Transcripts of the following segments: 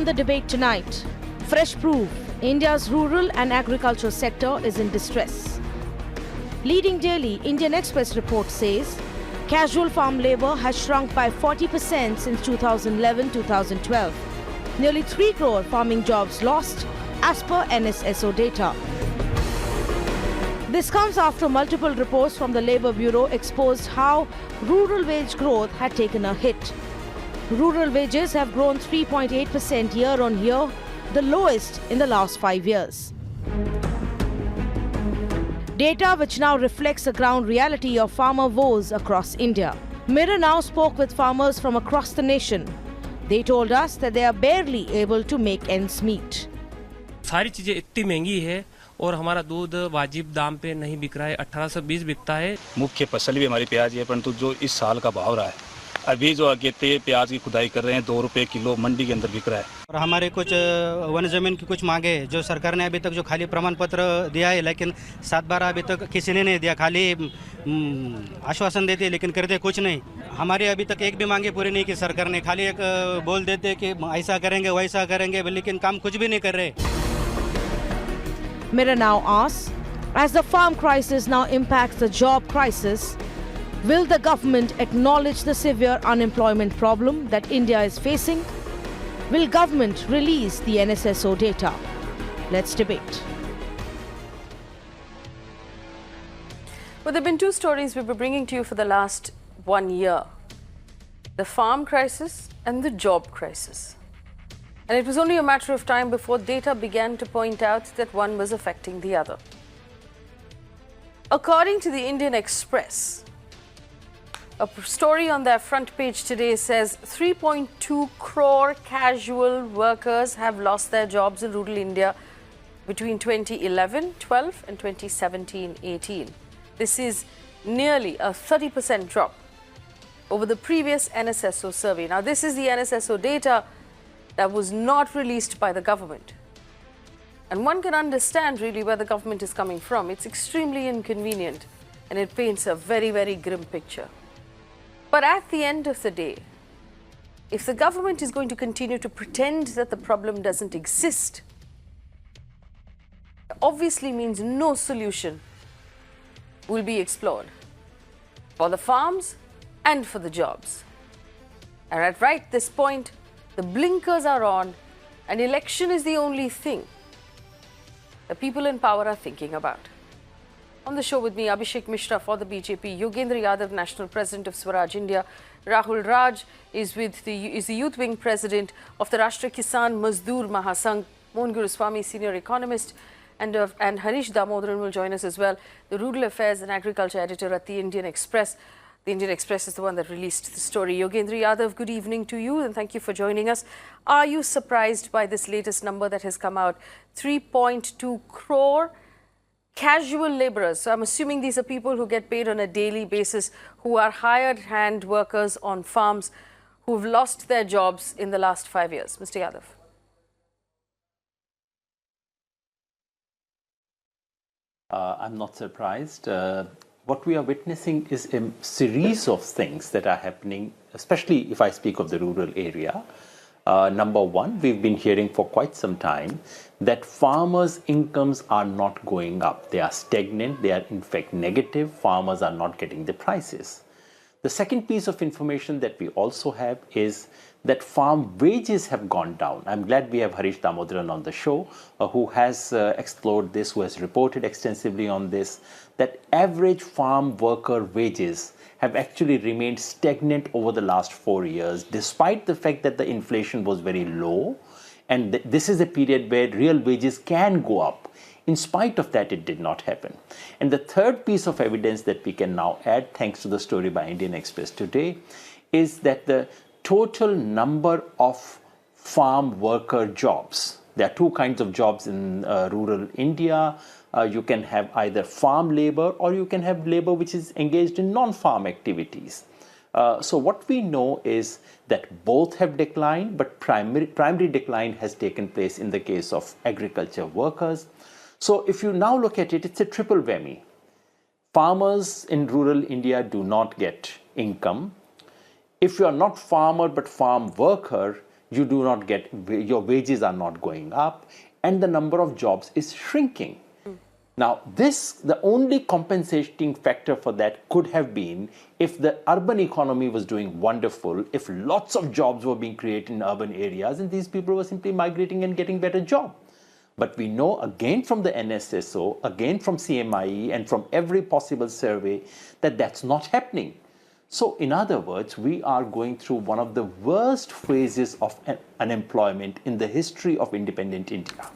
On the debate tonight, fresh proof India's rural and agriculture sector is in distress. Leading daily Indian Express report says casual farm labour has shrunk by 40% since 2011-2012. Nearly 3 crore farming jobs lost as per NSSO data. This comes after multiple reports from the Labour Bureau exposed how rural wage growth had taken a hit. Rural wages have grown 3.8% year on year, the lowest in the last 5 years. Data which now reflects the ground reality of farmer woes across India. Mirror now spoke with farmers from across the nation. They told us that they are barely able to make ends meet. सारी चीजें इतनी महंगी है और हमारा दूध वाजिब दाम पे नहीं बिक रहा है, 1820 बिकता है। मुख्य फसल भी हमारी प्याज है, परंतु जो इस साल का भाव रहा है, अभी जो अगेते प्याज की खुदाई कर रहे हैं 2 रुपए किलो मंडी के अंदर बिक रहा है। और हमारे कुछ वन जमीन की कुछ मांगे जो सरकार ने अभी तक जो खाली प्रमाण पत्र दिया है, लेकिन 7/12 अभी तक किसी ने नहीं दिया, खाली आश्वासन देते लेकिन करते कुछ नहीं। हमारी अभी तक एक भी मांगे पूरी नहीं की सरकार ने, खाली एक बोल देते कि ऐसा करेंगे वैसा करेंगे, लेकिन काम कुछ भी नहीं कर रहे। Mirror now asks, as the farm crisis now impacts the job crisis, will the government acknowledge the severe unemployment problem that India is facing? Will government release the NSSO data? Let's debate. Well, there have been 2 stories we've been bringing to you for the last 1 year. The farm crisis and the job crisis. And it was only a matter of time before data began to point out that one was affecting the other. According to the Indian Express, a story on their front page today says 3.2 crore casual workers have lost their jobs in rural India between 2011-12 and 2017-18. This is nearly a 30% drop over the previous NSSO survey. Now, this is the NSSO data that was not released by the government. And one can understand really where the government is coming from. It's extremely inconvenient and it paints a very, very grim picture. But at the end of the day, if the government is going to continue to pretend that the problem doesn't exist, it obviously means no solution will be explored for the farms and for the jobs. And at right this point, the blinkers are on and election is the only thing the people in power are thinking about. On the show with me, Abhishek Mishra for the BJP, Yogendra Yadav, National President of Swaraj India, Rahul Raj is the Youth Wing President of the Rashtriya Kisan Mazdoor Mahasangh, Mohan Guruswamy, Senior Economist, and Harish Damodaran will join us as well, the Rural Affairs and Agriculture Editor at the Indian Express. The Indian Express is the one that released the story. Yogendra Yadav, good evening to you and thank you for joining us. Are you surprised by this latest number that has come out? 3.2 crore casual laborers. So I'm assuming these are people who get paid on a daily basis, who are hired hand workers on farms, who've lost their jobs in the last 5 years. Mr. Yadav. I'm not surprised. What we are witnessing is a series of things that are happening, especially if I speak of the rural area. Number one, we've been hearing for quite some time that farmers' incomes are not going up. They are stagnant. They are in fact negative. Farmers are not getting the prices. The second piece of information that we also have is that farm wages have gone down. I'm glad we have Harish Damodaran on the show, who has explored this, who has reported extensively on this, that average farm worker wages have actually remained stagnant over the last 4 years, despite the fact that the inflation was very low. And this is a period where real wages can go up. In spite of that, it did not happen. And the third piece of evidence that we can now add, thanks to the story by Indian Express today, is that the total number of farm worker jobs. There are 2 kinds of jobs in rural India. You can have either farm labor or you can have labor which is engaged in non-farm activities. So what we know is that both have declined, but primary decline has taken place in the case of agriculture workers. So if you now look at it, it's a triple whammy. Farmers in rural India do not get income. If you are not farmer but farm worker, you do not get, your wages are not going up, and the number of jobs is shrinking. Now, the only compensating factor for that could have been if the urban economy was doing wonderful, if lots of jobs were being created in urban areas, and these people were simply migrating and getting better jobs. But we know again from the NSSO, again from CMIE, and from every possible survey that that's not happening. So in other words, we are going through one of the worst phases of unemployment in the history of independent India.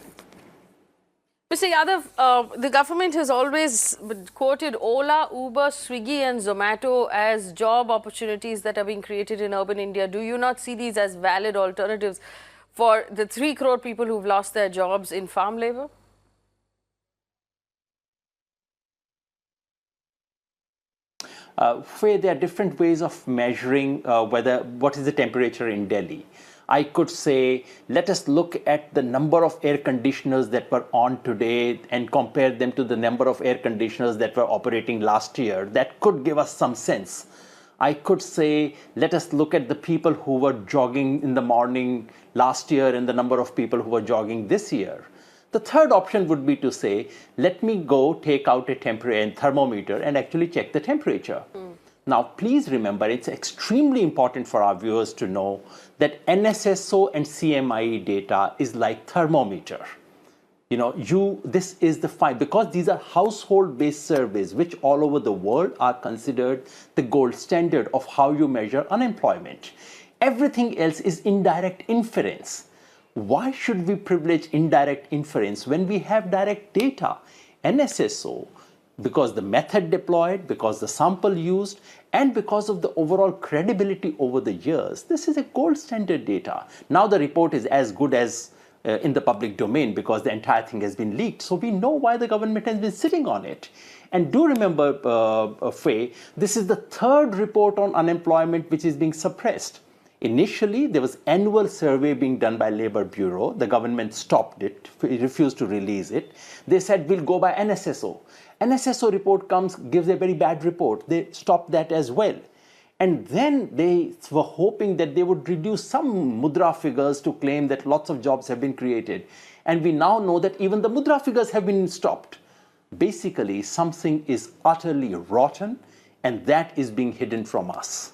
Mr. Yadav, the government has always quoted Ola, Uber, Swiggy and Zomato as job opportunities that are being created in urban India. Do you not see these as valid alternatives for the 3 crore people who've lost their jobs in farm labor? Faye, there are different ways of measuring what is the temperature in Delhi. I could say, let us look at the number of air conditioners that were on today and compare them to the number of air conditioners that were operating last year. That could give us some sense. I could say, let us look at the people who were jogging in the morning last year and the number of people who were jogging this year. The third option would be to say, let me go take out a thermometer and actually check the temperature. Now, please remember, it's extremely important for our viewers to know that NSSO and CMIE data is like thermometer. You know, this is the fine, because these are household-based surveys, which all over the world are considered the gold standard of how you measure unemployment. Everything else is indirect inference. Why should we privilege indirect inference when we have direct data? NSSO, because the method deployed, because the sample used, and because of the overall credibility over the years, this is a gold standard data. Now the report is as good as in the public domain because the entire thing has been leaked. So we know why the government has been sitting on it. And do remember, Faye, this is the third report on unemployment which is being suppressed. Initially, there was annual survey being done by Labour Bureau. The government stopped it, refused to release it. They said, we'll go by NSSO. NSSO report comes, gives a very bad report. They stopped that as well. And then they were hoping that they would reduce some mudra figures to claim that lots of jobs have been created. And we now know that even the mudra figures have been stopped. Basically, something is utterly rotten, and that is being hidden from us.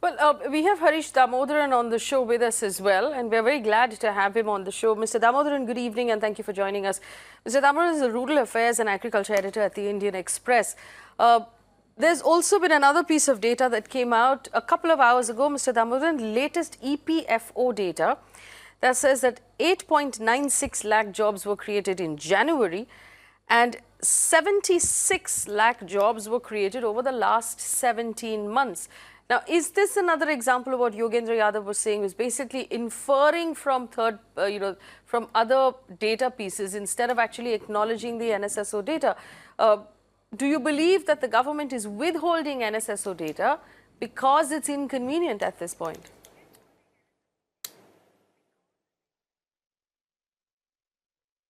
Well, we have Harish Damodaran on the show with us as well, and we're very glad to have him on the show. Mr. Damodaran, good evening and thank you for joining us. Mr. Damodaran is the Rural Affairs and Agriculture Editor at the Indian Express. There's also been another piece of data that came out a couple of hours ago, Mr. Damodaran, latest EPFO data that says that 8.96 lakh jobs were created in January and 76 lakh jobs were created over the last 17 months. Now, is this another example of what Yogendra Yadav was saying, was basically inferring from from other data pieces instead of actually acknowledging the NSSO data? Do you believe that the government is withholding NSSO data because it's inconvenient at this point?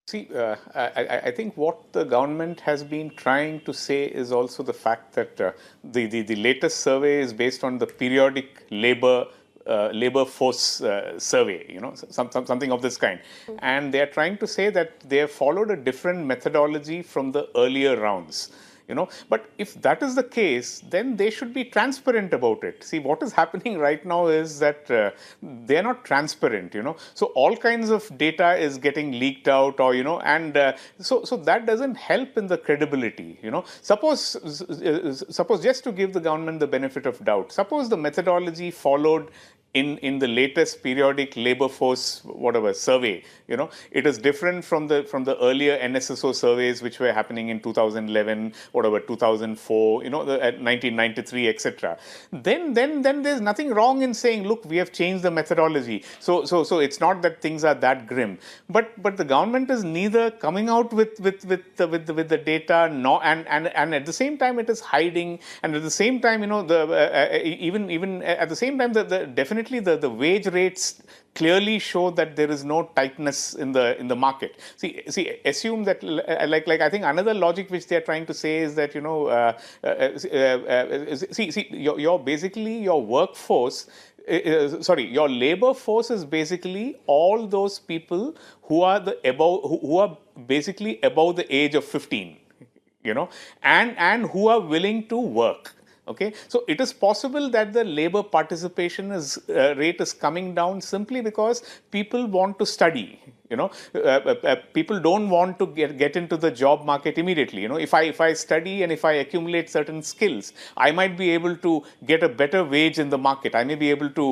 See, I think what the government has been trying to say is also the fact that the latest survey is based on the periodic labor force survey, something of this kind. And they are trying to say that they have followed a different methodology from the earlier rounds. But if that is the case, then they should be transparent about it. See, what is happening right now is that they're not transparent, So all kinds of data is getting leaked out, or, and so that doesn't help in the credibility, Suppose just to give the government the benefit of doubt, suppose the methodology followed in the latest periodic labor force survey, it is different from the earlier NSSO surveys which were happening in 2011, 2004, 1993, etc. Then there's nothing wrong in saying, look, we have changed the methodology. So it's not that things are that grim, but the government is neither coming out with the data, and at the same time it is hiding, and at the same time, even at the same time the definitely the wage rates clearly show that there is no tightness in the market. See, assume that like I think another logic which they are trying to say is that your basically your workforce your labor force is basically all those people who are who are basically above the age of 15, and who are willing to work. Okay, so it is possible that the labor participation rate is coming down simply because people want to study. People don't want to get into the job market immediately. If I study and if I accumulate certain skills, I might be able to get a better wage in the market. I may be able to.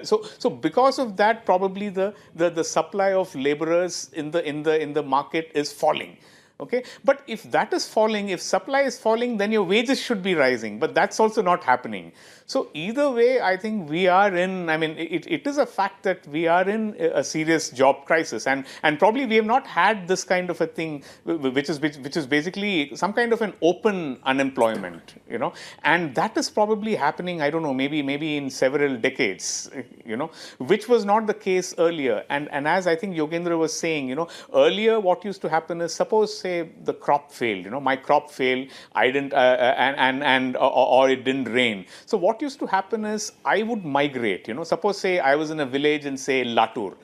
So because of that, probably the supply of laborers in the market is falling. Okay, but if that is falling, if supply is falling, then your wages should be rising, but that's also not happening. So either way, I think we are in, it is a fact that we are in a serious job crisis, and probably we have not had this kind of a thing, which is basically some kind of an open unemployment, and that is probably happening, I don't know, maybe in several decades, which was not the case earlier. And as I think Yogendra was saying, earlier what used to happen is, suppose say the crop failed, my crop failed, I didn't, or it didn't rain. So what used to happen is I would migrate, suppose say I was in a village in say Latur,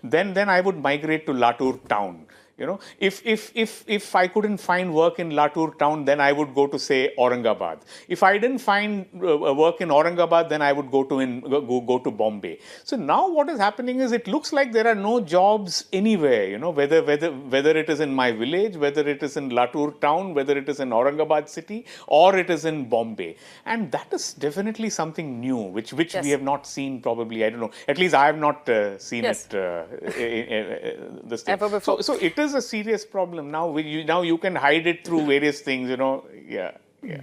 then I would migrate to Latur town. If I couldn't find work in Latur town, then I would go to say Aurangabad. If I didn't find work in Aurangabad, then I would go to Bombay. So now what is happening is it looks like there are no jobs anywhere. Whether it is in my village, whether it is in Latur town, whether it is in Aurangabad city, or it is in Bombay, and that is definitely something new, which Yes. we have not seen probably. I don't know. At least I have not seen Yes. it. This thing. Ever before. So it is a serious problem now. Now you can hide it through various things, Yeah.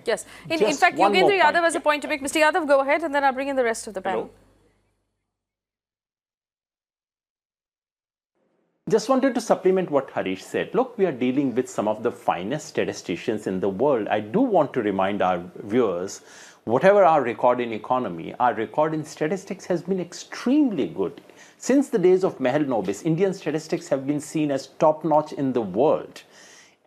Yes. In Just fact, one more Yogendra Yadav point. has a point to make. Mr. Yadav, go ahead, and then I'll bring in the rest of the panel. Just wanted to supplement what Harish said. Look, we are dealing with some of the finest statisticians in the world. I do want to remind our viewers, whatever our record in economy, our record in statistics has been extremely good. Since the days of Mehel Nobis, Indian statistics have been seen as top-notch in the world.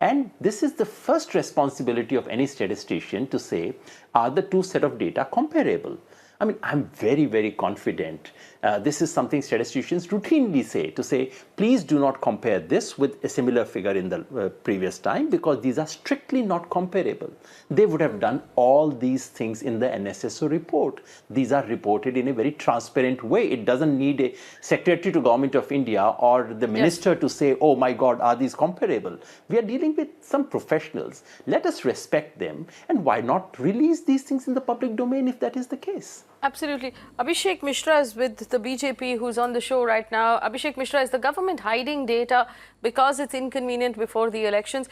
And this is the first responsibility of any statistician to say, are the two set of data comparable? I'm very, very confident. This is something statisticians routinely say, to say, please do not compare this with a similar figure in the previous time, because these are strictly not comparable. They would have done all these things in the NSSO report. These are reported in a very transparent way. It doesn't need a secretary to Government of India or the minister to say, oh my God, are these comparable? We are dealing with some professionals. Let us respect them, and why not release these things in the public domain if that is the case? Absolutely. Abhishek Mishra is with the BJP, who's on the show right now. Abhishek Mishra, is the government hiding data because it's inconvenient before the elections?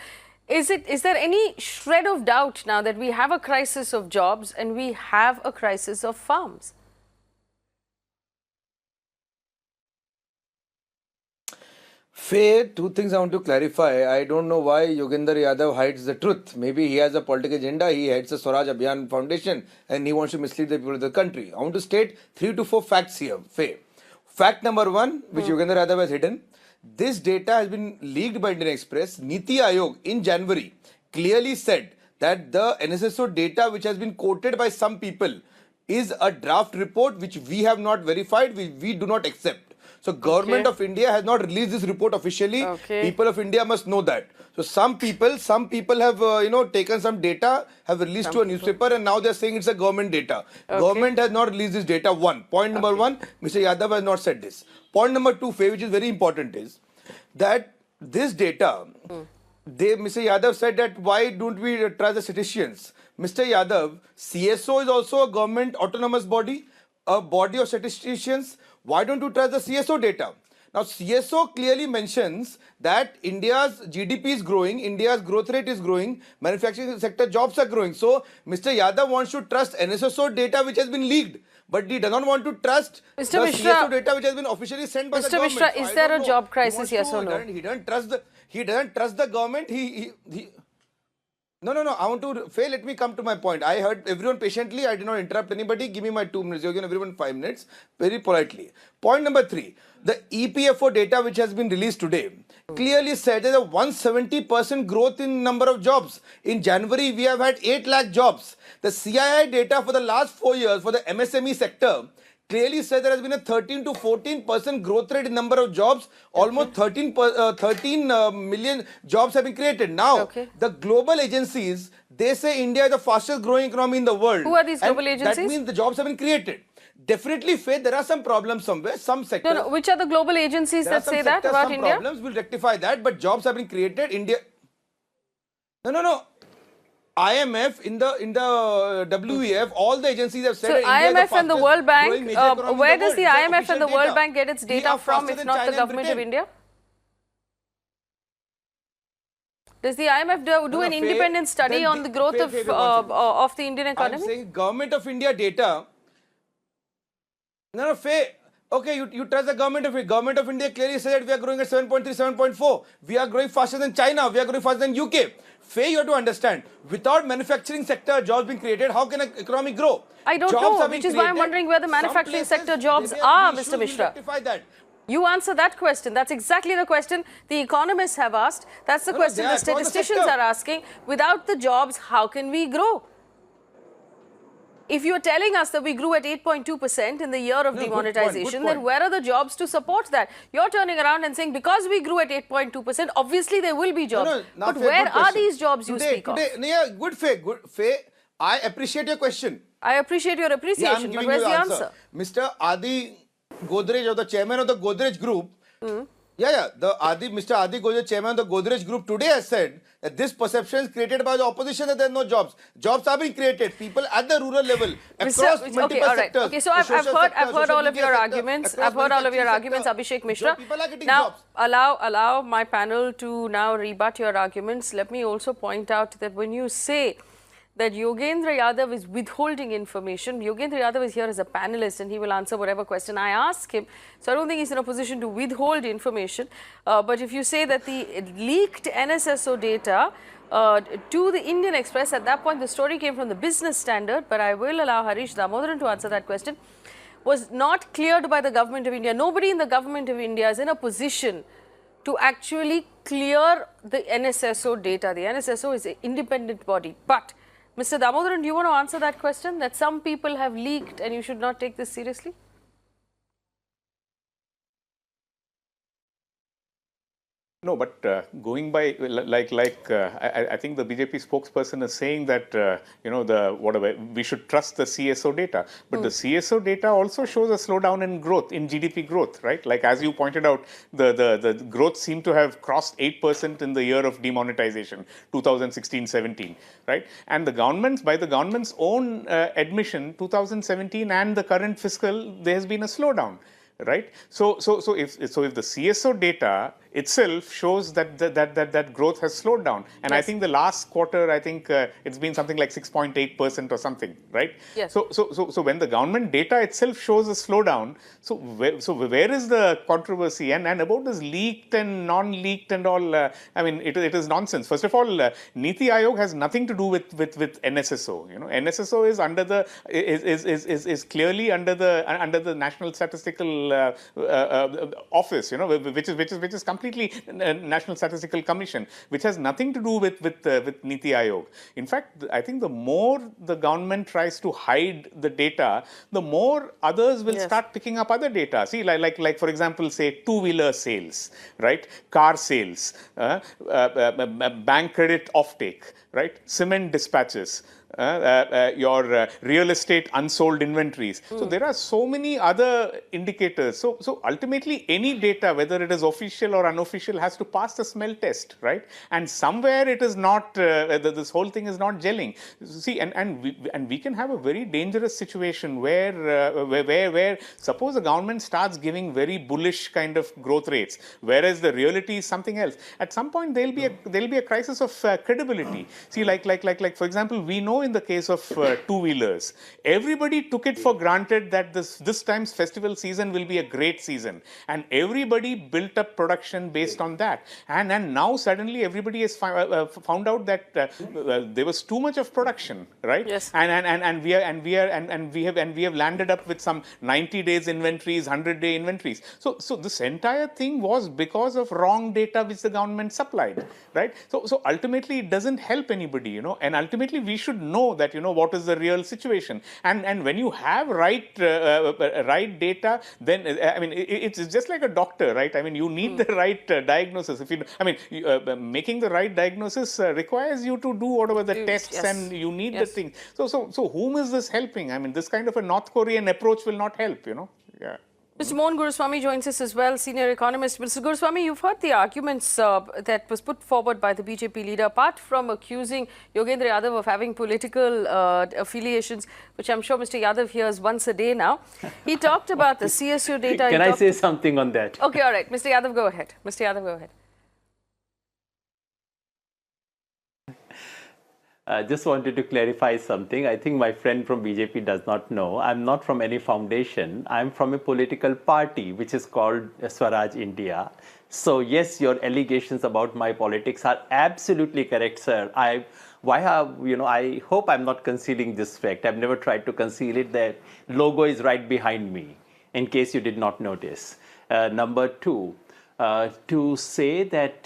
Is there any shred of doubt now that we have a crisis of jobs and we have a crisis of farms? Faye, two things I want to clarify. I don't know why Yogendra Yadav hides the truth. Maybe he has a political agenda. He heads the Swaraj Abhiyan Foundation and he wants to mislead the people of the country. I want to state 3 to 4 facts here, Faye. Fact number 1, which Yogendra Yadav has hidden. This data has been leaked by Indian Express. Niti Aayog in January clearly said that the NSSO data which has been quoted by some people is a draft report which we have not verified, we do not accept. So Government of India has not released this report officially. People of India must know that. So some people have taken some data, have released to a newspaper, and now they're saying it's a government data. Government has not released this data. Point number 1, Mr. Yadav has not said this. Point number 2, Faye, which is very important, is that this data, Mr. Yadav said that why don't we trust the statisticians? Mr. Yadav, CSO is also a government autonomous body, a body of statisticians. Why don't you trust the CSO data? Now, CSO clearly mentions that India's GDP is growing, India's growth rate is growing, manufacturing sector jobs are growing. So, Mr. Yadav wants to trust NSSO data which has been leaked, but he does not want to trust Mr. the Mishra, CSO data which has been officially sent by the government. Mr. Mishra, is So there a know. job crisis, yes or no? He doesn't trust the government. No. I want to, Faye, let me come to my point. I heard everyone patiently. I did not interrupt anybody. Give me my 2 minutes. You're giving everyone 5 minutes. Very politely. Point number 3. the EPFO data which has been released today clearly said there's a 170% growth in number of jobs. In January, we have had 8 lakh jobs. The CII data for the last 4 years for the MSME sector clearly says there has been a 13 to 14% growth rate in number of jobs. Almost 13 million jobs have been created. Now, the global agencies, they say India is the fastest growing economy in the world. Who are these global agencies? That means the jobs have been created. Definitely, Faye, there are some problems somewhere, some sectors. No, which are the global agencies that say that about India? Some problems, we'll rectify that, but jobs have been created. India. No. IMF, in the WEF, all the agencies have said. So IMF and the World Bank, where does the IMF and the World Bank get its data from, if not the government of India? Does the IMF do an independent study on the growth of the Indian economy? I'm saying government of India data. No, Faye. Okay, you trust the government of India. Government of India clearly said that we are growing at 7.3, 7.4. We are growing faster than China. We are growing faster than UK. Faye, you have to understand, without manufacturing sector jobs being created, how can an economy grow? I don't know, which is why I'm wondering where the manufacturing sector jobs are, Mr. Mishra. You answer that question. That's exactly the question the economists have asked. That's the question the statisticians are asking. Without the jobs, how can we grow? If you're telling us that we grew at 8.2% in the year of demonetization, then where are the jobs to support that? You're turning around and saying because we grew at 8.2%, obviously there will be jobs. But where are these jobs you speak of? Yeah, good Faye. I appreciate your question. I appreciate your appreciation, but where's the answer? Mr. Adi Godrej, or the chairman of the Godrej Group, Mr. Adi Godrej, chairman of the Godrej Group, today has said that this perception is created by the opposition that there are no jobs. Jobs are being created. People at the rural level, across multiple sectors. Okay, so I've heard all of your arguments. I've heard all of your arguments, Abhishek Mishra. Now, allow my panel to now rebut your arguments. Let me also point out that when you say that Yogendra Yadav is withholding information. Yogendra Yadav is here as a panelist and he will answer whatever question I ask him. So I don't think he's in a position to withhold information. But if you say that the leaked NSSO data to the Indian Express, at that point the story came from the Business Standard, but I will allow Harish Damodaran to answer that question, was not cleared by the government of India. Nobody in the government of India is in a position to actually clear the NSSO data. The NSSO is an independent body. But Mr. Damodaran, do you want to answer that question, that some people have leaked and you should not take this seriously? No, but going by I think the BJP spokesperson is saying that we should trust the CSO data, but the CSO data also shows a slowdown in growth, in GDP growth, right? Like as you pointed out, the growth seemed to have crossed 8% in the year of demonetization, 2016-17, right? And by the government's own admission, 2017 and the current fiscal, there has been a slowdown. Right. So if the CSO data itself shows that growth has slowed down, and yes. I think the last quarter, I think it's been something like 6.8% or something, right? Yes. So when the government data itself shows a slowdown, so where is the controversy? And about this leaked and non-leaked and all? I mean, it is nonsense. First of all, Niti Aayog has nothing to do with NSSO. You know, NSSO is under the is clearly under the National Statistical Office. You know, which is completely National Statistical Commission, which has nothing to do with Niti Aayog. In fact, I think the more the government tries to hide the data, the more others will start picking up other data. See, like for example, say two-wheeler sales, right? Car sales, bank credit offtake, right? Cement dispatches. Your real estate unsold inventories. So there are so many other indicators. So ultimately, any data, whether it is official or unofficial, has to pass the smell test, right? And somewhere it is not. This whole thing is not gelling. See, and we can have a very dangerous situation where suppose the government starts giving very bullish kind of growth rates, whereas the reality is something else. At some point, there'll be a crisis of credibility. See, like for example, we know in the case of two-wheelers. Everybody took it for granted that this time's festival season will be a great season, and everybody built up production based on that. And now suddenly everybody has found out that there was too much of production, right? Yes. And we have landed up with some 90 days inventories, 100-day inventories. So this entire thing was because of wrong data which the government supplied, right? So ultimately it doesn't help anybody, you know, and ultimately we should know that, you know, what is the real situation. And when you have right data, then I mean it's just like a doctor, right? I mean you need the right diagnosis. If you, I mean, making the right diagnosis requires you to do whatever the tests, yes. and you need the Yes. thing. So whom is this helping? I mean, this kind of a North Korean approach will not help, you know. Yeah. Mr. Mohan Guruswamy joins us as well, senior economist. Mr. Guruswamy, you've heard the arguments that was put forward by the BJP leader, apart from accusing Yogendra Yadav of having political affiliations, which I'm sure Mr. Yadav hears once a day now. He talked about the CSO data. Can I say something on that? Okay, all right. Mr. Yadav, go ahead. Mr. Yadav, go ahead. Just wanted to clarify something. I think my friend from BJP does not know. I'm not from any foundation. I'm from a political party which is called Swaraj India. So yes, your allegations about my politics are absolutely correct, sir. I hope I'm not concealing this fact. I've never tried to conceal it. The logo is right behind me, in case you did not notice. Number two, to say that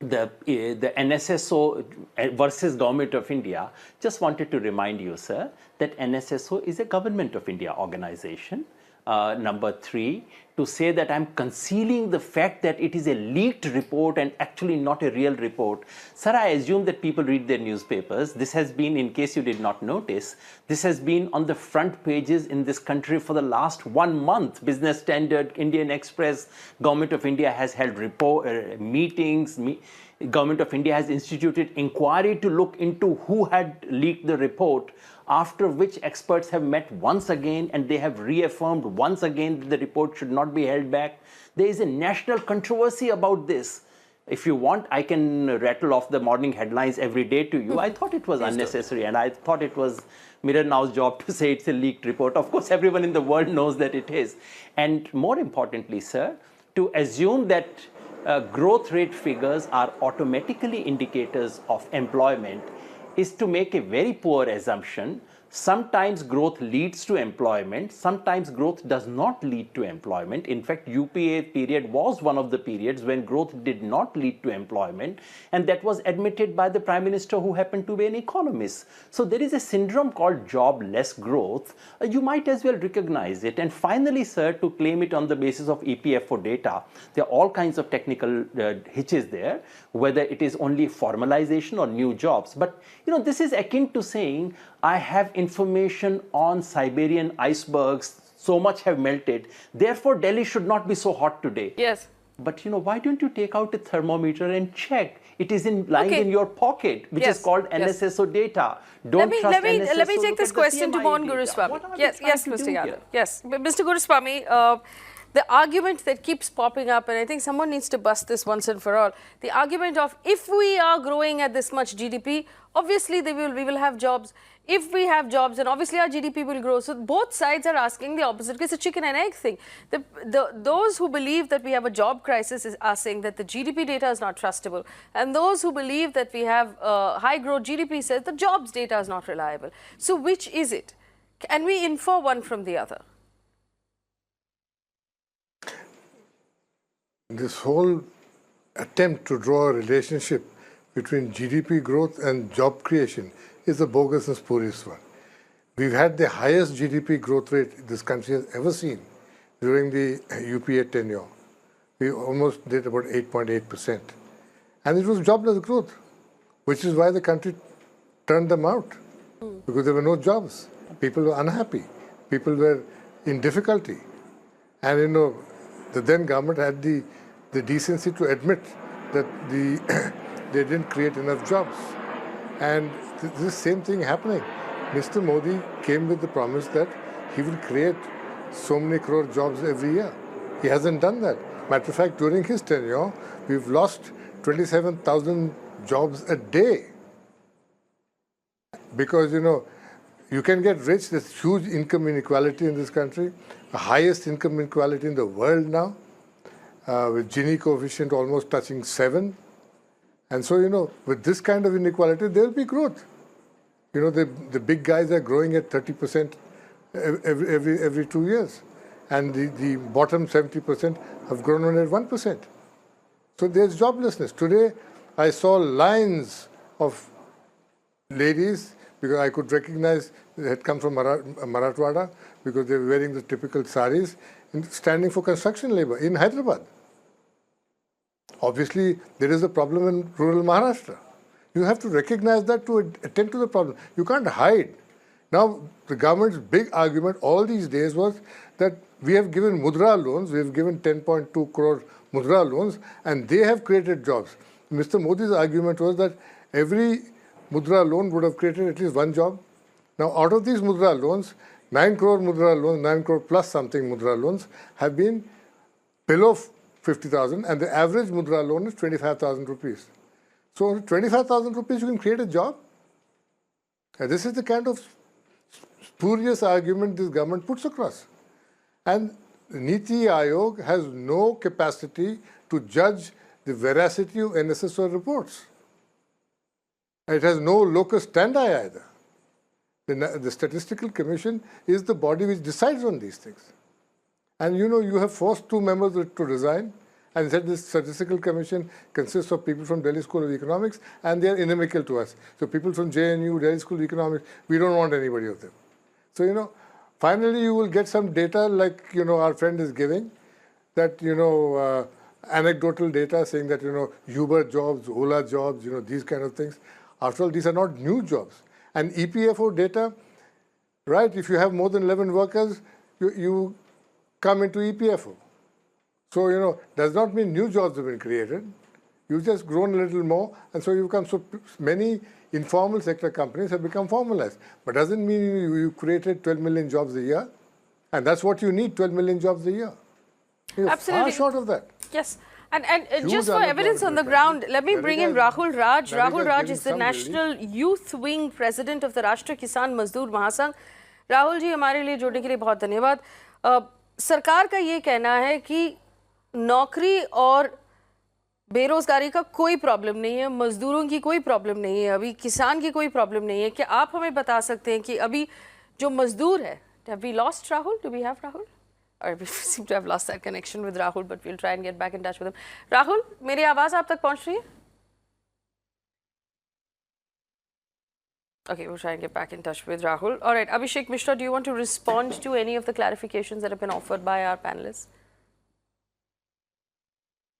the NSSO versus Government of India, just wanted to remind you, sir, that NSSO is a Government of India organization. Number three, to say that I'm concealing the fact that it is a leaked report and actually not a real report. Sir, I assume that people read their newspapers. This has been, in case you did not notice, this has been on the front pages in this country for the last 1 month. Business Standard, Indian Express, Government of India has held meetings. Government of India has instituted inquiry to look into who had leaked the report, after which experts have met once again and they have reaffirmed once again that the report should not be held back. There is a national controversy about this. If you want, I can rattle off the morning headlines every day to you. I thought it was unnecessary, and I thought it was Mirror Now's job to say it's a leaked report. Of course, everyone in the world knows that it is. And more importantly, sir, to assume that growth rate figures are automatically indicators of employment is to make a very poor assumption. Sometimes growth leads to employment, sometimes growth does not lead to employment. In fact, UPA period was one of the periods when growth did not lead to employment, and that was admitted by the Prime Minister, who happened to be an economist. So there is a syndrome called jobless growth. You might as well recognize it. And finally, sir, to claim it on the basis of EPFO data, there are all kinds of technical hitches there, whether it is only formalization or new jobs. But you know, this is akin to saying, I have information on Siberian icebergs, so much have melted, therefore Delhi should not be so hot today. Yes. But you know, why don't you take out a thermometer and check? It is lying in your pocket, which is called NSSO data. Don't trust NSSO. Let me take this question to Mohan Guruswamy. Yes, Mr. Yadav. Yes, Mr. Guruswamy, the argument that keeps popping up, and I think someone needs to bust this once and for all, the argument of if we are growing at this much GDP, obviously we will have jobs. If we have jobs, then obviously our GDP will grow. So both sides are asking the opposite. It's a chicken and egg thing. Those who believe that we have a job crisis are saying that the GDP data is not trustable. And those who believe that we have high growth GDP says the jobs data is not reliable. So which is it? Can we infer one from the other? This whole attempt to draw a relationship between GDP growth and job creation is a bogus and spurious one. We've had the highest GDP growth rate this country has ever seen during the UPA tenure. We almost did about 8.8%. And it was jobless growth, which is why the country turned them out, because there were no jobs. People were unhappy. People were in difficulty. And you know, the then government had the decency to admit that they didn't create enough jobs. And this same thing happening. Mr. Modi came with the promise that he will create so many crore jobs every year. He hasn't done that. Matter of fact, during his tenure, we've lost 27,000 jobs a day. because, you can get rich. There's huge income inequality in this country, the highest income inequality in the world now, with Gini coefficient almost touching 7. And so, with this kind of inequality, there will be growth. The big guys are growing at 30% every 2 years. And the bottom 70% have grown only at 1%. So there's joblessness. Today, I saw lines of ladies, because I could recognize they had come from Marathwada, because they were wearing the typical saris, standing for construction labor in Hyderabad. Obviously, there is a problem in rural Maharashtra. You have to recognize that to attend to the problem. You can't hide. Now, the government's big argument all these days was that we have given mudra loans, we have given 10.2 crore mudra loans, and they have created jobs. Mr. Modi's argument was that every mudra loan would have created at least one job. Now, out of these mudra loans, 9 crore mudra loans, 9 crore plus something mudra loans have been below 50,000, and the average mudra loan is 25,000 rupees. So, 25,000 rupees, you can create a job. And this is the kind of spurious argument this government puts across. And Niti Aayog has no capacity to judge the veracity of NSSO reports. It has no locus standi either. The Statistical Commission is the body which decides on these things. And you have forced 2 members to resign, and said this Statistical Commission consists of people from Delhi School of Economics, and they are inimical to us. So people from JNU, Delhi School of Economics, we don't want anybody of them. So, finally you will get some data like, our friend is giving, that, anecdotal data saying that, Uber jobs, Ola jobs, these kind of things. After all, these are not new jobs. And EPFO data, right, if you have more than 11 workers, you come into EPFO. So, does not mean new jobs have been created. You've just grown a little more, and so you've come. So many informal sector companies have become formalized. But doesn't mean you created 12 million jobs a year. And that's what you need, 12 million jobs a year. You're Absolutely. far short of that. Yes. And just for evidence on the ground, let me bring in Rahul Raj. Rahul Raj is the National Youth Wing President of the Rashtriya Kisan Mazdoor Mahasangh. Rahul ji, हमारे लिए जुड़ने के लिए बहुत धन्यवाद। सरकार का ये कहना है कि नौकरी और बेरोजगारी का कोई प्रॉब्लम नहीं है, मजदूरों की कोई प्रॉब्लम नहीं है, अभी किसान की कोई प्रॉब्लम नहीं है। क्या आप हमें बता सकते हैं कि अभी जो मजदूर है, have we lost Rahul? Do we have Rahul? Or we seem to have lost that connection with Rahul, but we'll try and get back in touch with him. Rahul, मेरी आवाज़ आप तक पहुँच रही है? Okay, we'll try and get back in touch with Rahul. All right, Abhishek Mishra, do you want to respond to any of the clarifications that have been offered by our panelists?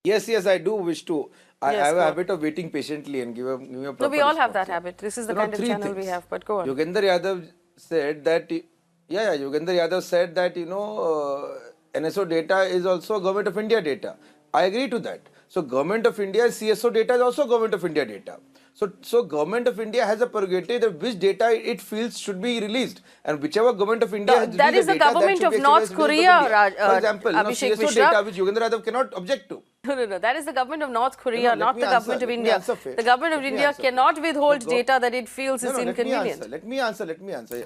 Yes, I do wish to. I Yes, have go a on. habit of waiting patiently and give a proper No, we all have response. that habit. This is the There are kind of three channel we things. have, but go on. Yogendra Yadav said that, Yogendra Yadav said that, NSO data is also Government of India data. I agree to that. So Government of India CSO data is also Government of India data. So Government of India has a prerogative that which data it feels should be released, and whichever Government of India has That is released the data, that government should of be North exercised within Korea, India. For example, Abhishek CSO Mishra. data which Yogendra Yadav cannot object to. No. That is the government of North Korea, No, not the government of India. The government of India cannot withhold data that it feels is inconvenient. Let me answer. Yeah.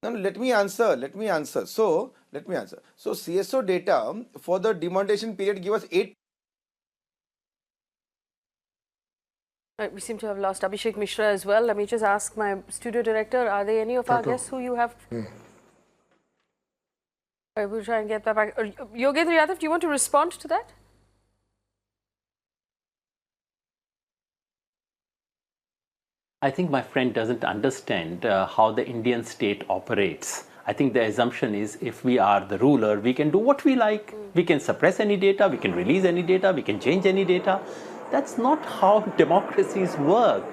No, let me answer. So, CSO data for the demonetization period give us 8. We seem to have lost Abhishek Mishra as well. Let me just ask my studio director, are there any of our guests who you have? We'll try and get that back. Yogendra Yadav, do you want to respond to that? I think my friend doesn't understand how the Indian state operates. I think the assumption is if we are the ruler, we can do what we like. We can suppress any data, we can release any data, we can change any data. That's not how democracies work.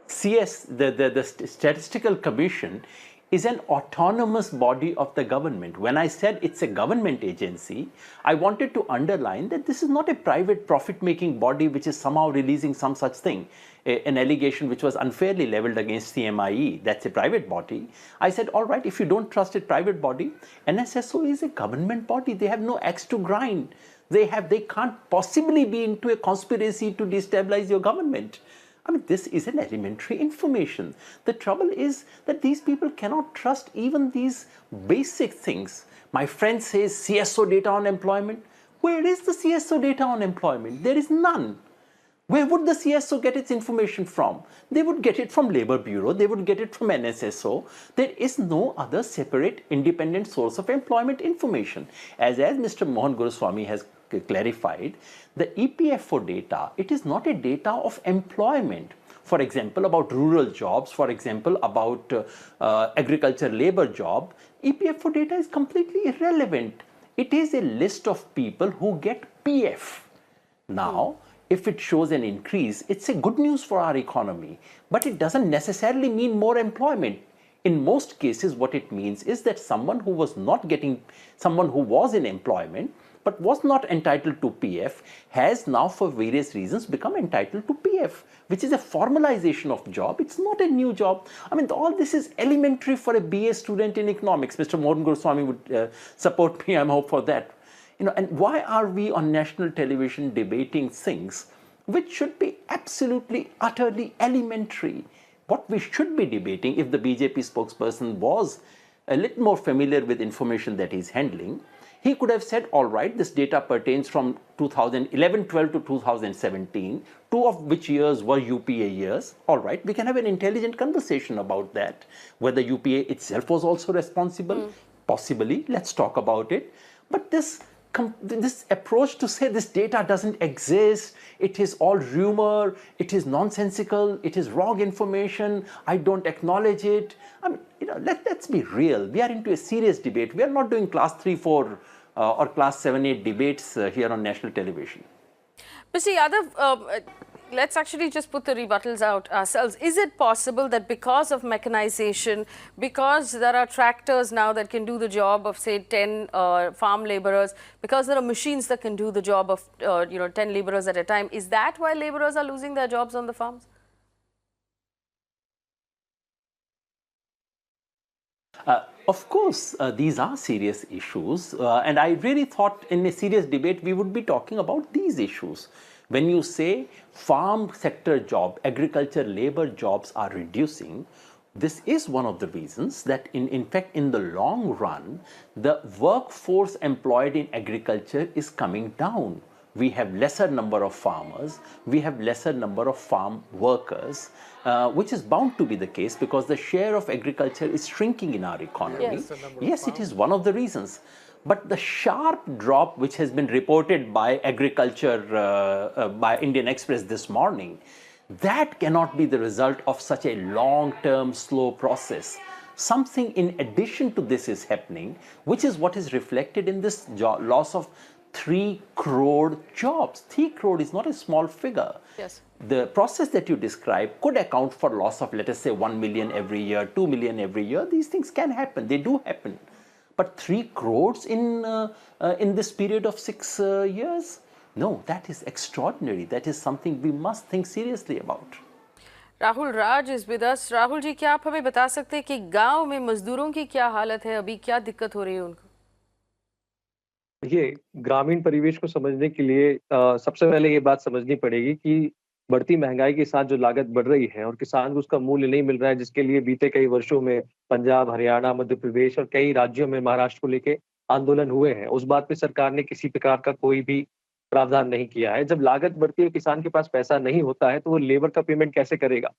The Statistical Commission is an autonomous body of the government. When I said it's a government agency, I wanted to underline that this is not a private profit-making body which is somehow releasing some such thing, an allegation which was unfairly leveled against CMIE. That's a private body. I said, all right, if you don't trust a private body, NSSO is a government body. They have no axe to grind. They can't possibly be into a conspiracy to destabilize your government. I mean, this is an elementary information. The trouble is that these people cannot trust even these basic things. My friend says CSO data on employment. Where is the CSO data on employment? There is none. Where would the CSO get its information from? They would get it from Labour Bureau, they would get it from NSSO. There is no other separate independent source of employment information. As Mr. Mohan Guruswamy has clarified, the EPFO data, it is not a data of employment. For example, about rural jobs, for example, about agriculture labor job, EPFO data is completely irrelevant. It is a list of people who get PF. Now, if it shows an increase, it's a good news for our economy, but it doesn't necessarily mean more employment. In most cases, what it means is that someone who was in employment but was not entitled to PF has now for various reasons become entitled to PF, which is a formalization of job. It's not a new job. I mean, all this is elementary for a BA student in economics. Mr. Mohan Guruswamy would support me, I'm hope for that. And why are we on national television debating things which should be absolutely, utterly elementary? What we should be debating, if the BJP spokesperson was a little more familiar with information that he's handling, he could have said, all right, this data pertains from 2011-12 to 2017, 2 of which years were UPA years. All right, we can have an intelligent conversation about that. Whether UPA itself was also responsible, possibly, let's talk about it. But this approach to say this data doesn't exist, it is all rumor, it is nonsensical, it is wrong information, I don't acknowledge it. I mean, let's be real. We are into a serious debate. We are not doing class 3, 4 or class 7, 8 debates here on national television. Mr. Yadav, let's actually just put the rebuttals out ourselves. Is it possible that because of mechanization, because there are tractors now that can do the job of, say, 10 farm laborers, because there are machines that can do the job of 10 laborers at a time, is that why laborers are losing their jobs on the farms? Of course, these are serious issues, and I really thought in a serious debate we would be talking about these issues. When you say farm sector job, agriculture labor jobs are reducing, this is one of the reasons that in fact in the long run, the workforce employed in agriculture is coming down. We have lesser number of farmers, we have lesser number of farm workers, which is bound to be the case because the share of agriculture is shrinking in our economy. Yes, it is one of the reasons. But the sharp drop which has been reported by agriculture, by Indian Express this morning, that cannot be the result of such a long-term slow process. Something in addition to this is happening, which is what is reflected in this loss of 3 crore jobs. 3 crore is not a small figure. Yes. The process that you describe could account for loss of, let us say, 1 million every year, 2 million every year. These things can happen. They do happen. But 3 crores in this period of 6 years? No, that is extraordinary. That is something we must think seriously about. Rahul Raj is with us. Rahul ji, क्या आप हमें बता सकते हैं कि गांव में मजदूरों की क्या हालत है, अभी क्या दिक्कत हो रही है उनको? देखिए, ग्रामीण परिवेश को समझने के लिए सबसे पहले ये बात समझनी पड़ेगी कि बढ़ती महंगाई के साथ जो लागत बढ़ रही है और किसान को उसका मूल्य नहीं मिल रहा है, जिसके लिए बीते कई वर्षों में पंजाब, हरियाणा, मध्य प्रदेश और कई राज्यों में महाराष्ट्र को लेके आंदोलन हुए हैं। उस बात पे सरकार ने किसी प्रकार का कोई भी प्रावधान नहीं किया है। जब लागत बढ़ती है, किसान के पास पैसा नहीं होता है, तो वो लेबर का पेमेंट कैसे करेगा?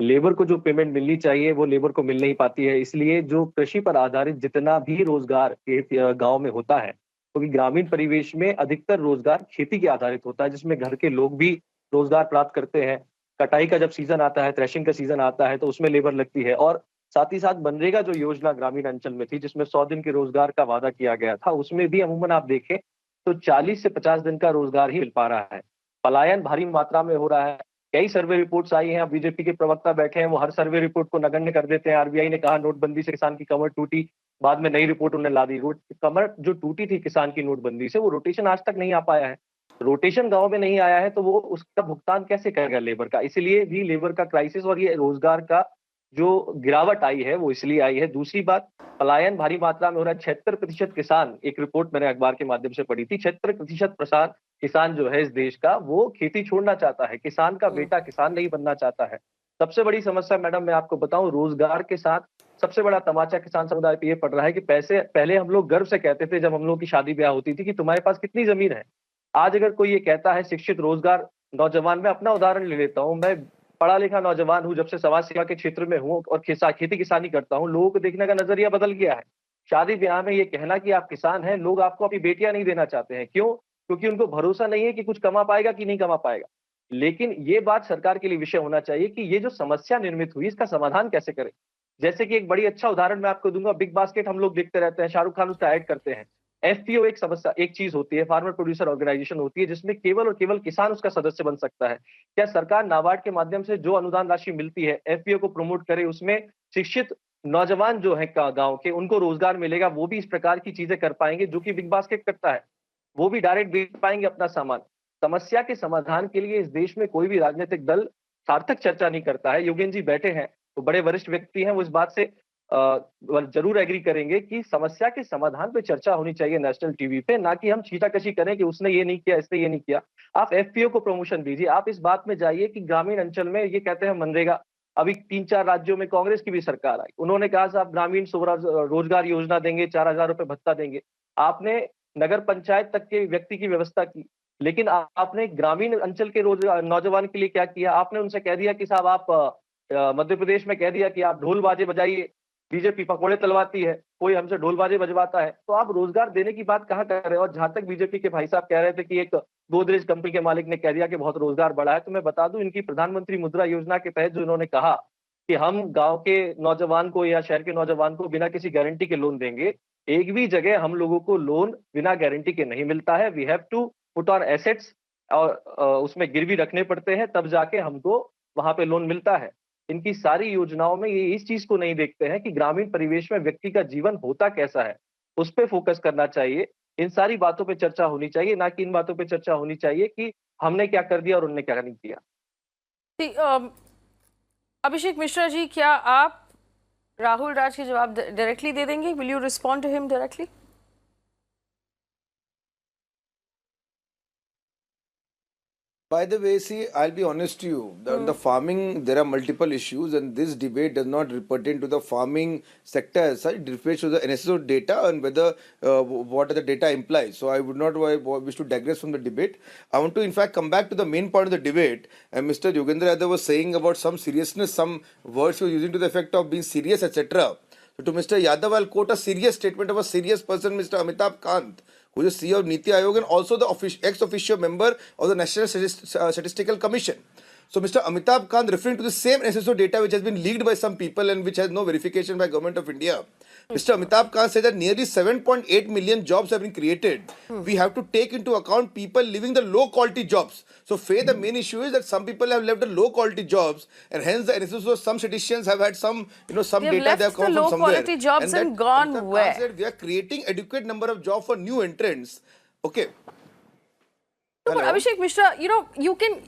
लेबर को जो पेमेंट मिलनी चाहिए वो लेबर को मिल नहीं पाती है। इसलिए जो कृषि पर आधारित जितना भी रोजगार गाँव में होता है, क्योंकि ग्रामीण परिवेश में अधिकतर रोजगार खेती के आधारित होता है, जिसमें घर के लोग भी रोजगार प्राप्त करते हैं। कटाई का जब सीजन आता है, थ्रेशिंग का सीजन आता है, तो उसमें लेबर लगती है। और साथ ही साथ मनरेगा जो योजना ग्रामीण अंचल में थी, जिसमें 100 दिन के रोजगार का वादा किया गया था, उसमें भी अमूमन आप देखें तो 40 से 50 दिन का रोजगार ही मिल पा रहा है। पलायन भारी मात्रा में हो रहा है। कई सर्वे रिपोर्ट्स आई हैं, बीजेपी के प्रवक्ता बैठे हैं, वो हर सर्वे रिपोर्ट को नगण्य कर देते हैं। आरबीआई ने कहा नोटबंदी से किसान की कमर टूटी, बाद में नई रिपोर्ट उन्हें ला दी। कमर जो टूटी थी किसान की नोटबंदी से, वो रोटेशन आज तक नहीं आ पाया है। रोटेशन गांव में नहीं आया है, तो वो उसका भुगतान कैसे करेगा लेबर का? इसलिए भी लेबर का क्राइसिस और ये रोजगार का जो गिरावट आई है वो इसलिए आई है। दूसरी बात, पलायन भारी मात्रा में हो रहा है। 76% किसान, एक रिपोर्ट मैंने अखबार के माध्यम से पढ़ी थी, 76% किसान जो है इस देश का, वो खेती छोड़ना चाहता है। किसान का बेटा किसान नहीं बनना चाहता है। सबसे बड़ी समस्या मैडम मैं आपको बताऊं, रोजगार के साथ सबसे बड़ा तमाचा किसान समुदाय पे ये पड़ रहा है कि पैसे, पहले हम लोग गर्व से कहते थे जब हम लोग की शादी ब्याह होती थी कि तुम्हारे पास कितनी जमीन है। आज अगर कोई ये कहता है शिक्षित रोजगार नौजवान, मैं अपना उदाहरण ले लेता हूं, मैं पढ़ा लिखा नौजवान हूं, जब से समाज सेवा के क्षेत्र में हूं और खेती किसानी करता हूं, लोगों को देखने का नजरिया बदल गया है। शादी ब्याह में ये कहना कि आप किसान हैं, लोग आपको अपनी बेटियां नहीं देना चाहते हैं। क्यों? क्योंकि उनको भरोसा नहीं है कि कुछ कमा पाएगा कि नहीं कमा पाएगा। लेकिन ये बात सरकार के लिए विषय होना चाहिए कि ये जो समस्या निर्मित हुई इसका समाधान कैसे करें। जैसे कि एक बड़ी अच्छा उदाहरण मैं आपको दूंगा, बिग बास्केट हम लोग देखते रहते हैं, शाहरुख खान उसका ऐड करते हैं। एफपीओ एक समस्या, एक चीज होती है, फार्मर प्रोड्यूसर ऑर्गेनाइजेशन होती है, जिसमें केवल और केवल किसान उसका सदस्य बन सकता है। क्या सरकार नाबार्ड के माध्यम से जो अनुदान राशि मिलती है एफपीओ को प्रमोट करे, उसमें शिक्षित नौजवान जो है गांव के, उनको रोजगार मिलेगा, वो भी इस प्रकार की चीजें कर पाएंगे जो कि बिग बास्केट करता है। वो भी डायरेक्ट बेच पाएंगे अपना सामान। समस्या के समाधान के लिए इस देश में कोई भी राजनीतिक दल सार्थक चर्चा नहीं करता है। योगेन जी बैठे हैं, तो बड़े वरिष्ठ व्यक्ति हैं, वो इस बात से जरूर एग्री करेंगे कि समस्या के समाधान पे चर्चा होनी चाहिए नेशनल टीवी पे, ना कि हम छीटाकशी करें कि उसने ये नहीं किया, इसने ये नहीं किया। आप एफपीओ को प्रमोशन दीजिए। आप इस बात में जाइए कि ग्रामीण अंचल में ये कहते हैं मनरेगा, अभी 3-4 राज्यों में कांग्रेस की भी सरकार आई, उन्होंने कहा साहब ग्रामीण रोजगार योजना देंगे, 4,000 रुपए भत्ता देंगे। आपने नगर पंचायत तक के व्यक्ति की व्यवस्था की, लेकिन आपने ग्रामीण अंचल के नौजवान के लिए क्या किया? आपने उनसे कह दिया कि साहब आप मध्य प्रदेश में कह दिया कि आप ढोल बाजे बजाइए, बीजेपी पकौड़े तलवाती है, कोई हमसे ढोल बाजे बजवाता है। तो आप रोजगार देने की बात कहाँ कर रहे हो? और जहां तक बीजेपी के भाई साहब कह रहे थे कि एक गोदरेज कंपनी के मालिक ने कह दिया कि बहुत रोजगार बढ़ा है, तो मैं बता दूं इनकी प्रधानमंत्री मुद्रा योजना के तहत जो इन्होंने कहा कि हम गांव के नौजवान को या शहर के नौजवान को बिना किसी गारंटी के लोन देंगे, एक भी जगह हम लोगों को लोन बिना गारंटी के नहीं मिलता है। We have to put on assets, और उसमें गिरवी रखने पड़ते हैं, तब जाके हमको वहां पे लोन मिलता है। इनकी सारी योजनाओं में ये इस चीज को नहीं देखते हैं कि ग्रामीण परिवेश में व्यक्ति का जीवन होता कैसा है, उस पर फोकस करना चाहिए। इन सारी बातों पे चर्चा होनी चाहिए, ना कि इन बातों पे चर्चा होनी चाहिए कि हमने क्या कर दिया और उनने क्या नहीं किया। अभिषेक मिश्रा जी, क्या आप राहुल राज के जवाब डायरेक्टली दे देंगे? Will you respond to him directly? By the way, see, I'll be honest to you. The farming, there are multiple issues, and this debate does not pertain to the farming sector as such. It refers to the NSSO data and whether what the data implies. So I would not wish to digress from the debate. I want to, in fact, come back to the main point of the debate. And Mr. Yogendra Yadav was saying about some seriousness, some words he was using to the effect of being serious, etc. So to Mr. Yadav, I'll quote a serious statement of a serious person, Mr. Amitabh Kant, who is CEO of Niti Aayog and also the ex-officio member of the National Statistical Commission. So Mr. Amitabh Kant, referring to the same NSSO data which has been leaked by some people and which has no verification by Government of India, Mr. Amitabh Kant said that nearly 7.8 million jobs have been created. We have to take into account people living the low quality jobs. So Faye, the main issue is that some people have left the low quality jobs, and hence the NSSO, some statisticians have had some, some data they have come from somewhere. Low quality jobs and gone where? Said we are creating adequate number of jobs for new entrants. Okay. No, but Abhishek Mishra, you can,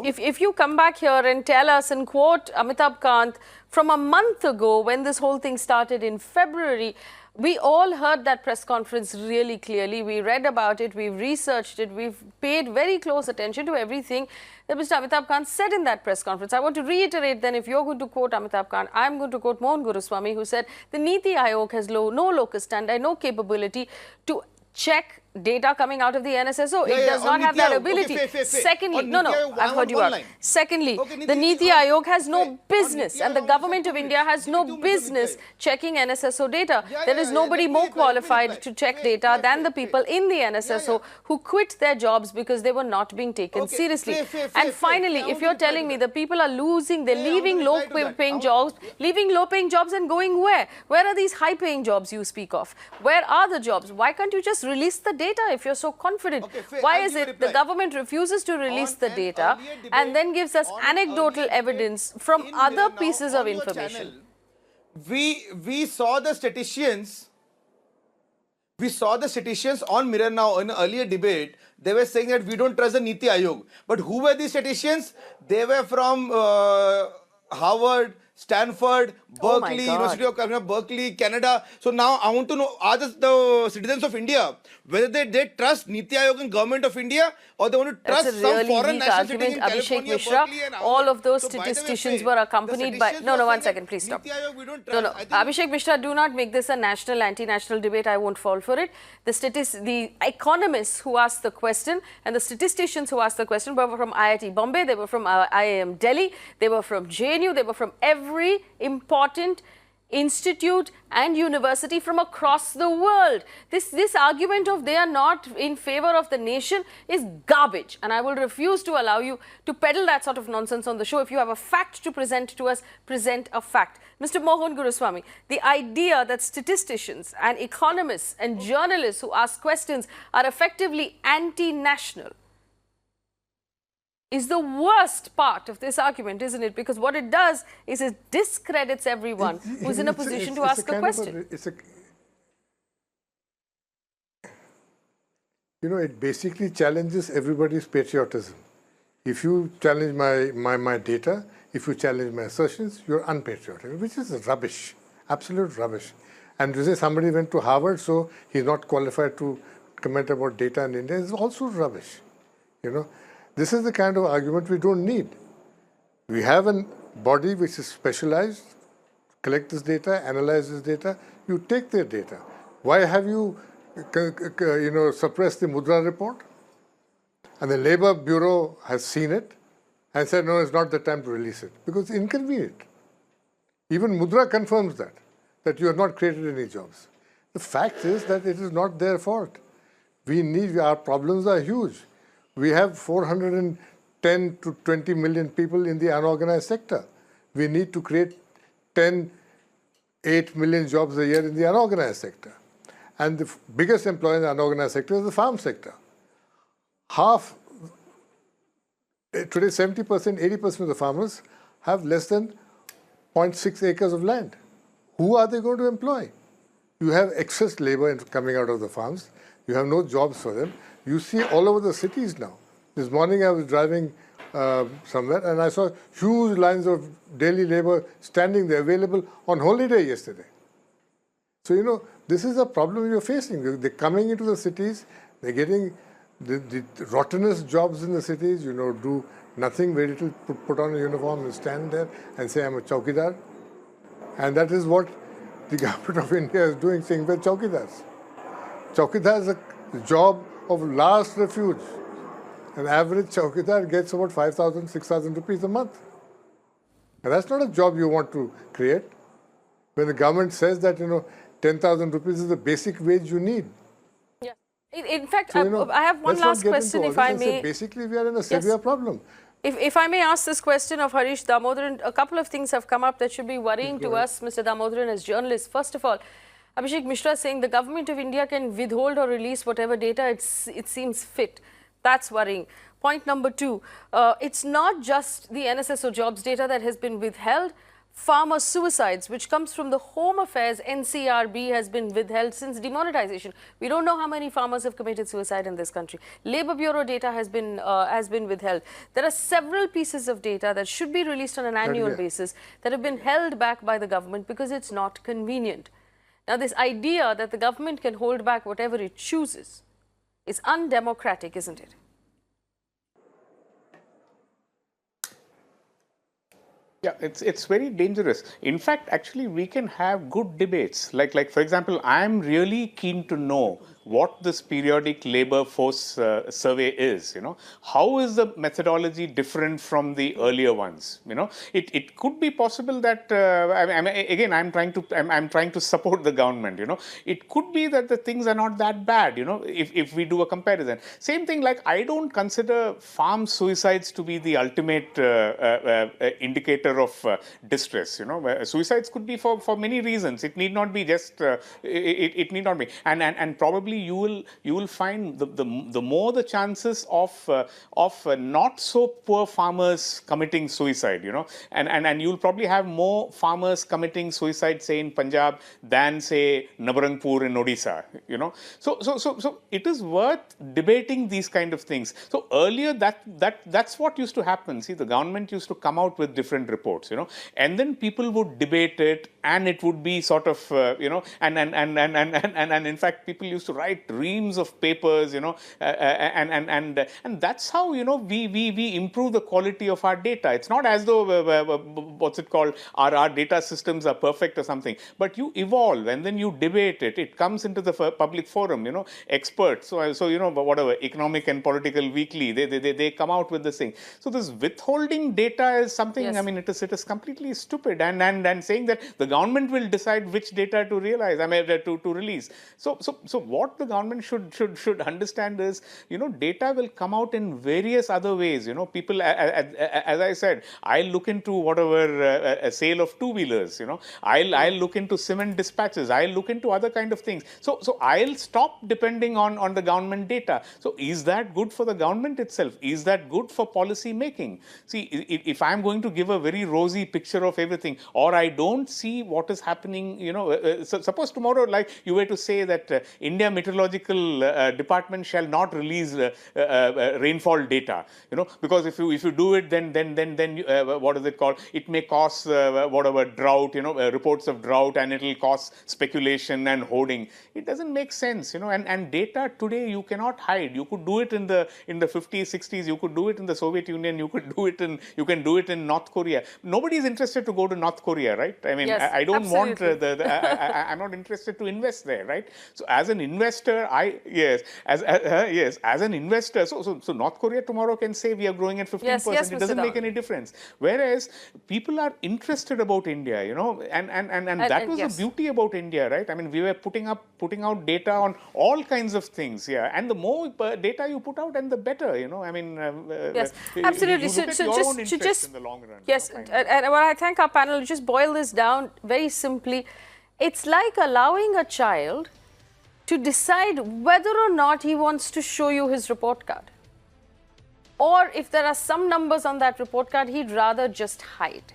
if you come back here and tell us and quote Amitabh Kant from a month ago when this whole thing started in February, we all heard that press conference really clearly. We read about it, we've researched it, we've paid very close attention to everything that Mr. Amitabh Kant said in that press conference. I want to reiterate then, if you're going to quote Amitabh Kant, I'm going to quote Mohan Guruswamy, who said the Niti Aayog has no locus standi, no capability to check data coming out of the NSSO. It does not have that ability. Secondly, I've heard you out. Secondly, the Niti Aayog has no business, and the government of India has no business checking NSSO data. There is nobody more qualified to check data than the people in the NSSO who quit their jobs because they were not being taken seriously. And finally, if you're telling me the people are losing, they're leaving low-paying jobs, and going where? Where are these high-paying jobs you speak of? Where are the jobs? Why can't you just release the data if you're so confident? Why is it the government refuses to release the data and then gives us anecdotal evidence from other pieces of information? We saw the statisticians. We saw the statisticians on Mirror Now in an earlier debate. They were saying that we don't trust the Niti Aayog. But who were these statisticians? They were from Harvard, Stanford, Oh my Berkeley, God. University of California, Berkeley, Canada. So now I want to know, are the citizens of India, whether they trust Niti Aayog and government of India, or they want to That's trust a some really foreign weak national sitting argument, in Abhishek California, Mishra. Berkeley and All Harvard. of those So by the way, statisticians Faye, were the accompanied by... statisticians No, were 1 saying second, please stop. Niti Aayog, we don't No, trust. no. I think Abhishek Mishra, do not make this a national, anti-national debate. I won't fall for it. The economists who asked the question and the statisticians who asked the question were from IIT Bombay, they were from IIM Delhi, they were from JNU, they were from every important institute and university from across the world. This argument of they are not in favor of the nation is garbage, and I will refuse to allow you to peddle that sort of nonsense on the show. If you have a fact to present to us, present a fact. Mr. Mohan Guruswamy, the idea that statisticians and economists and journalists who ask questions are effectively anti-national is the worst part of this argument, isn't it? Because what it does is it discredits everyone who's in a position to ask a question. It basically challenges everybody's patriotism. If you challenge my data, if you challenge my assertions, you're unpatriotic, which is rubbish, absolute rubbish. And to say somebody went to Harvard, so he's not qualified to comment about data in India is also rubbish. This is the kind of argument we don't need. We have a body which is specialized, collect this data, analyze this data, you take their data. Why have you, suppressed the Mudra report? And the Labour Bureau has seen it and said, no, it's not the time to release it, because it's inconvenient. Even Mudra confirms that you have not created any jobs. The fact is that it is not their fault. Our problems are huge. We have 410 to 20 million people in the unorganized sector. We need to create 8 million jobs a year in the unorganized sector. And the biggest employer in the unorganized sector is the farm sector. Today 70%, 80% of the farmers have less than 0.6 acres of land. Who are they going to employ? You have excess labor coming out of the farms. You have no jobs for them. You see all over the cities now. This morning I was driving somewhere and I saw huge lines of daily labor standing there available on holiday yesterday. So, this is a problem you're facing. They're coming into the cities, they're getting the rottenest jobs in the cities, do nothing, very little, put on a uniform and stand there and say, I'm a chowkidar. And that is what the government of India is doing, saying we're chowkidars. Chowkidar is a job of last refuge. An average chowkidar gets about 5,000, 6,000 rupees a month. And that's not a job you want to create. When the government says that, 10,000 rupees is the basic wage you need. Yeah. In fact, So, I have one last question, if I may. Basically, we are in a severe problem. If I may ask this question of Harish Damodaran, a couple of things have come up that should be worrying to us, Mr. Damodaran, as journalists. First of all, Abhishek Mishra is saying the government of India can withhold or release whatever data it seems fit. That's worrying. Point number 2, it's not just the NSSO jobs data that has been withheld. Farmer suicides, which comes from the Home Affairs NCRB, has been withheld since demonetization. We don't know how many farmers have committed suicide in this country. Labour Bureau data has been withheld. There are several pieces of data that should be released on an annual basis that have been held back by the government because it's not convenient. Now, this idea that the government can hold back whatever it chooses is undemocratic, isn't it? Yeah, it's very dangerous. In fact, actually, we can have good debates. Like for example, I am really keen to know what this periodic labor force survey is. How is the methodology different from the earlier ones? It could be possible that I'm trying to support the government. It could be that the things are not that bad. If we do a comparison. Same thing, like I don't consider farm suicides to be the ultimate indicator of distress. Suicides could be for many reasons. It need not be just it need not be, and probably you will find the more the chances of not so poor farmers committing suicide, and you'll probably have more farmers committing suicide, say in Punjab, than say Nabarangpur in Odisha, So it is worth debating these kind of things. So earlier that's what used to happen. See, the government used to come out with different reports, and then people would debate it, and it would be sort of, and in fact people used to write reams of papers, and that's how we improve the quality of our data. It's not as though what's it called, our data systems are perfect or something, but you evolve and then you debate it. It comes into the public forum, experts. So whatever, Economic and Political Weekly, they come out with this thing. So this withholding data is something. Yes. I mean, it is completely stupid, and saying that the government will decide which data to realize. I mean, to release. So what the government should understand is, data will come out in various other ways. People, as I said, I'll look into whatever a sale of two-wheelers. I'll look into cement dispatches. I'll look into other kind of things. So I'll stop depending on the government data. So is that good for the government itself? Is that good for policy making? See, if I'm going to give a very rosy picture of everything, or I don't see what is happening, so suppose tomorrow, like you were to say that India Meteorological Department shall not release rainfall data, because if you do it, then what is it called? It may cause whatever drought, reports of drought, and it will cause speculation and hoarding. It doesn't make sense, and data today you cannot hide. You could do it in the 50s, 60s. You could do it in the Soviet Union. You can do it in North Korea. Nobody is interested to go to North Korea, right? I mean, Yes, I don't want absolutely. I'm not interested to invest there, right? So as an investor, as an investor, so North Korea tomorrow can say we are growing at 15%. Yes, It doesn't Mr. make any difference. Whereas people are interested about India, and that was yes. the beauty about India, right? I mean, we were putting out data on all kinds of things, and the more data you put out, and the better, I mean, Yes, you absolutely. look at your own interest in the long run. Yes, and when I thank our panel, just boil this down very simply. It's like allowing a child to decide whether or not he wants to show you his report card. Or if there are some numbers on that report card, he'd rather just hide.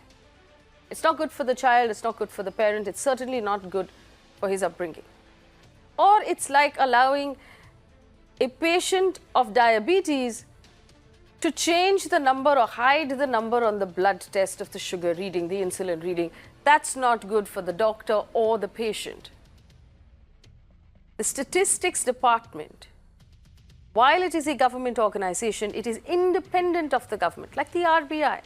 It's not good for the child, it's not good for the parent, it's certainly not good for his upbringing. Or it's like allowing a patient of diabetes to change the number or hide the number on the blood test of the sugar reading, the insulin reading. That's not good for the doctor or the patient. The Statistics Department, while it is a government organization, it is independent of the government, like the RBI.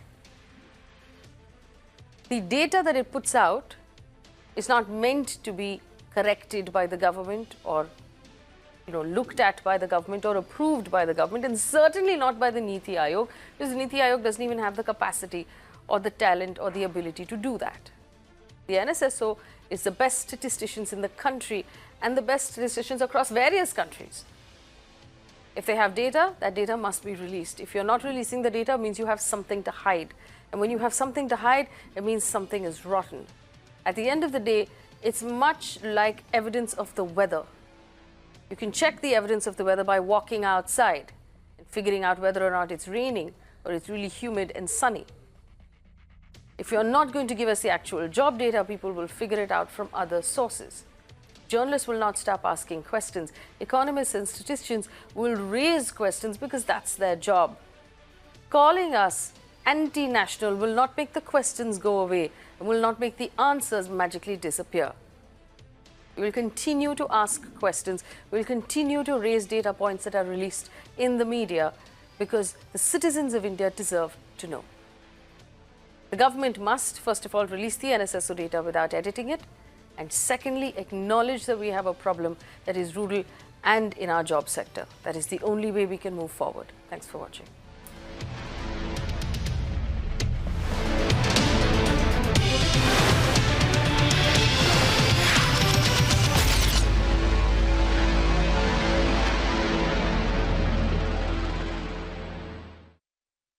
The data that it puts out is not meant to be corrected by the government or looked at by the government or approved by the government, and certainly not by the Niti Aayog, because the Niti Aayog doesn't even have the capacity or the talent or the ability to do that. The NSSO is the best statisticians in the country and the best statisticians across various countries. If they have data, that data must be released. If you're not releasing the data, it means you have something to hide. And when you have something to hide, it means something is rotten. At the end of the day, it's much like evidence of the weather. You can check the evidence of the weather by walking outside and figuring out whether or not it's raining or it's really humid and sunny. If you're not going to give us the actual job data, people will figure it out from other sources. Journalists will not stop asking questions. Economists and statisticians will raise questions because that's their job. Calling us anti-national will not make the questions go away and will not make the answers magically disappear. We will continue to ask questions. We will continue to raise data points that are released in the media because the citizens of India deserve to know. The government must, first of all, release the NSSO data without editing it, and secondly, acknowledge that we have a problem that is rural and in our job sector. That is the only way we can move forward. Thanks for watching.